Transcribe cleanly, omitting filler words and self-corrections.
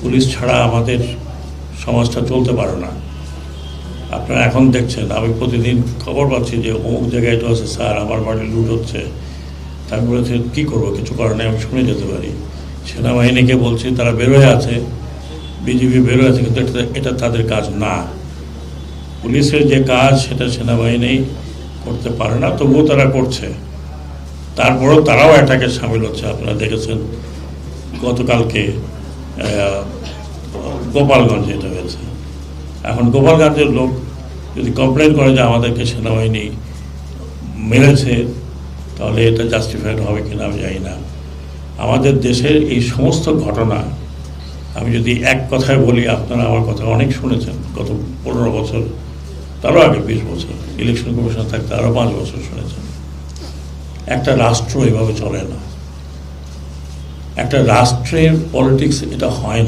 Police ছাড়া আমাদের সমাজটা চলতে পারে না। আপনারা এখন দেখছেন, আমি প্রতিদিন খবর পাচ্ছি যে অমুক জায়গায় এটা আছে, স্যার আমার বাড়ি লুট হচ্ছে। আমি বলেছি কী করবো, কিছু করার নেই, আমি শুনে যেতে পারি। সেনাবাহিনীকে বলছি তারা বেরোয় আছে, বিজিবি বেরোয় আছে, কিন্তু এটা তাদের কাজ না। পুলিশের যে কাজ সেটা সেনাবাহিনী করতে পারে না, তবুও তারা করছে। তারপরেও তারাও অ্যাটাকে সামিল হচ্ছে। আপনারা দেখেছেন গতকালকে গোপালগঞ্জে এটা হয়েছে। এখন গোপালগঞ্জের লোক যদি কমপ্লেন করে যে আমাদেরকে সেনাবাহিনী মেরেছে, তাহলে এটা জাস্টিফাইড হবে কিনা আমি জানি না। আমাদের দেশের এই সমস্ত ঘটনা আমি যদি এক কথায় বলি, আপনারা আমার কথা অনেক শুনেছেন গত 15 বছর, তারও আগে 20 বছর, ইলেকশন কমিশন থাকতে আরও 5 বছর শুনেছেন। একটা রাষ্ট্র এভাবে চলে না, একটা রাষ্ট্রের পলিটিক্স এটা হয় না।